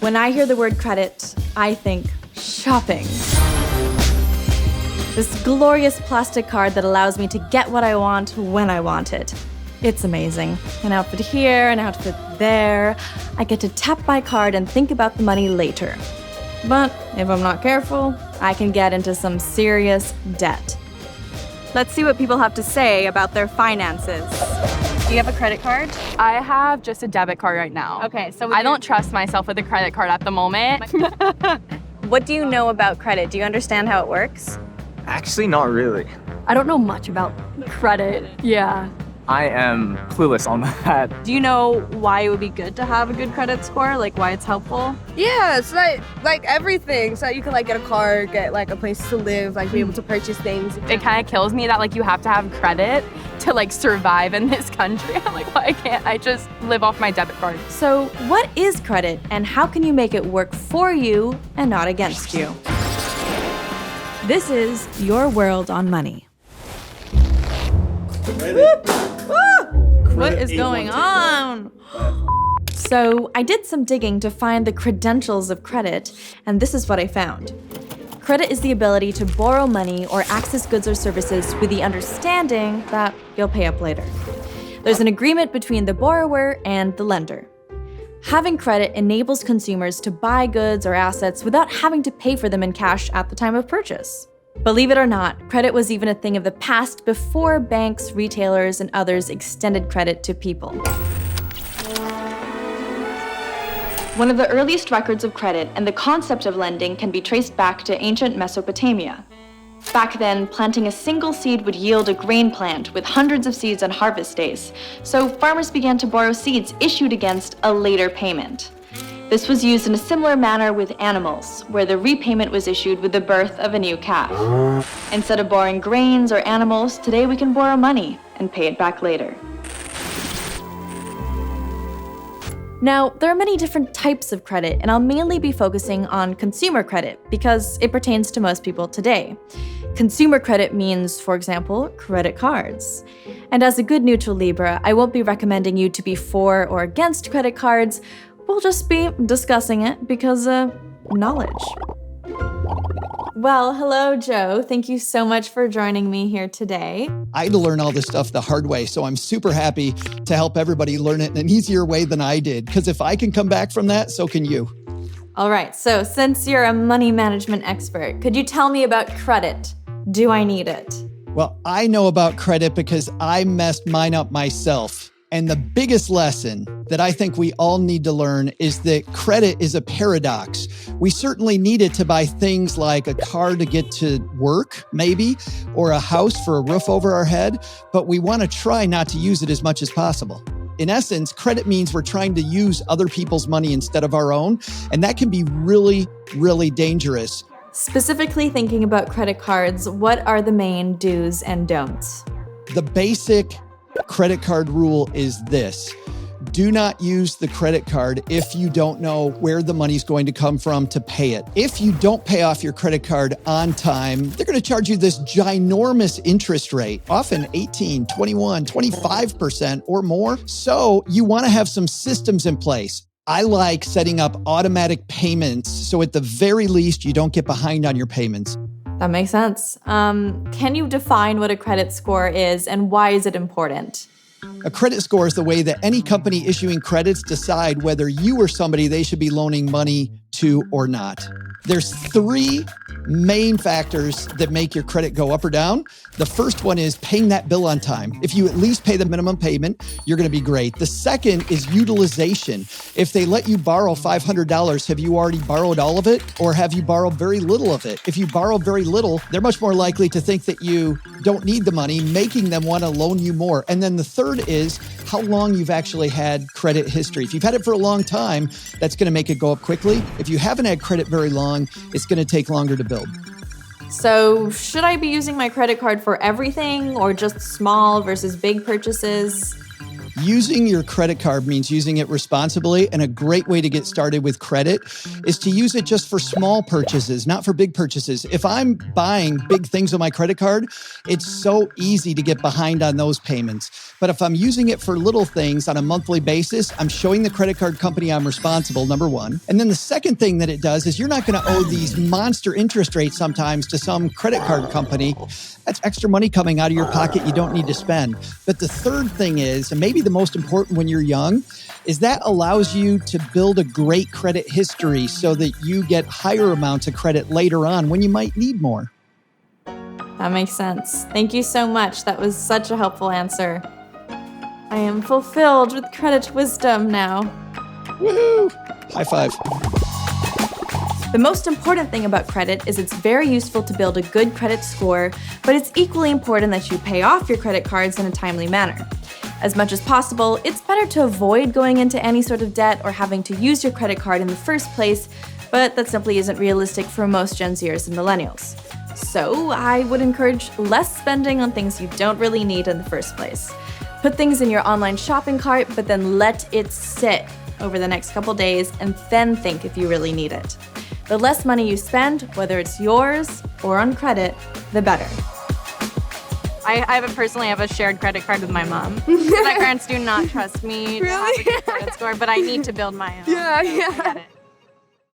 When I hear the word credit, I think shopping. This glorious plastic card that allows me to get what I want when I want it. It's amazing. An outfit here, an outfit there. I get to tap my card and think about the money later. But if I'm not careful, I can get into some serious debt. Let's see what people have to say about their finances. Do you have a credit card? I have just a debit card right now. Okay, so I don't trust myself with a credit card at the moment. What do you know about credit? Do you understand how it works? Actually, not really. I don't know much about credit. Yeah. I am clueless on that. Do you know why it would be good to have a good credit score? Like why it's helpful? Yeah, it's like everything. So you can like get a car, get like a place to live, like be able to purchase things. It kind of kills me that like you have to have credit to like survive in this country. I'm like, why can't I just live off my debit card? So what is credit and how can you make it work for you and not against you? This is Your World on Money. What is going on? So I did some digging to find the credentials of credit, and this is what I found. Credit is the ability to borrow money or access goods or services with the understanding that you'll pay up later. There's an agreement between the borrower and the lender. Having credit enables consumers to buy goods or assets without having to pay for them in cash at the time of purchase. Believe it or not, credit was even a thing of the past before banks, retailers, and others extended credit to people. One of the earliest records of credit and the concept of lending can be traced back to ancient Mesopotamia. Back then, planting a single seed would yield a grain plant with hundreds of seeds on harvest days, so farmers began to borrow seeds issued against a later payment. This was used in a similar manner with animals, where the repayment was issued with the birth of a new calf. Instead of borrowing grains or animals, today we can borrow money and pay it back later. Now, there are many different types of credit, and I'll mainly be focusing on consumer credit because it pertains to most people today. Consumer credit means, for example, credit cards. And as a good neutral Libra, I won't be recommending you to be for or against credit cards. We'll just be discussing it because, knowledge. Well, hello, Joe. Thank you so much for joining me here today. I had to learn all this stuff the hard way, so I'm super happy to help everybody learn it in an easier way than I did, because if I can come back from that, so can you. All right, so since you're a money management expert, could you tell me about credit? Do I need it? Well, I know about credit because I messed mine up myself. And the biggest lesson that I think we all need to learn is that credit is a paradox. We certainly need it to buy things like a car to get to work, maybe, or a house for a roof over our head, but we want to try not to use it as much as possible. In essence, credit means we're trying to use other people's money instead of our own, and that can be really, really dangerous. Specifically thinking about credit cards, what are the main do's and don'ts? The basic credit card rule is this: do not use the credit card if you don't know where the money's going to come from to pay it. If you don't pay off your credit card on time, they're going to charge you this ginormous interest rate, often 18, 21, 25% or more. So you want to have some systems in place. I like setting up automatic payments, so at the very least, you don't get behind on your payments. That makes sense. Can you define what a credit score is and why is it important? A credit score is the way that any company issuing credits decide whether you are somebody they should be loaning money to or not. There's three main factors that make your credit go up or down. The first one is paying that bill on time. If you at least pay the minimum payment, you're going to be great. The second is utilization. If they let you borrow $500, have you already borrowed all of it, or have you borrowed very little of it? If you borrow very little, they're much more likely to think that you don't need the money, making them want to loan you more. And then the third is how long you've actually had credit history. If you've had it for a long time, that's going to make it go up quickly. If you haven't had credit very long, it's going to take longer to build. So should I be using my credit card for everything or just small versus big purchases? Using your credit card means using it responsibly, and a great way to get started with credit is to use it just for small purchases, not for big purchases. If I'm buying big things on my credit card, it's so easy to get behind on those payments. But if I'm using it for little things on a monthly basis, I'm showing the credit card company I'm responsible, number one. And then the second thing that it does is you're not going to owe these monster interest rates sometimes to some credit card company. That's extra money coming out of your pocket you don't need to spend. But the third thing is, and maybe the most important when you're young, is that allows you to build a great credit history so that you get higher amounts of credit later on when you might need more. That makes sense. Thank you so much. That was such a helpful answer. I am fulfilled with credit wisdom now. Woohoo! High five. The most important thing about credit is it's very useful to build a good credit score, but it's equally important that you pay off your credit cards in a timely manner. As much as possible, it's better to avoid going into any sort of debt or having to use your credit card in the first place, but that simply isn't realistic for most Gen Zers and millennials. So I would encourage less spending on things you don't really need in the first place. Put things in your online shopping cart, but then let it sit over the next couple days and then think if you really need it. The less money you spend, whether it's yours or on credit, the better. I have a shared credit card with my mom. My parents do not trust me to have a good credit score, but I need to build my own. Yeah. I get it.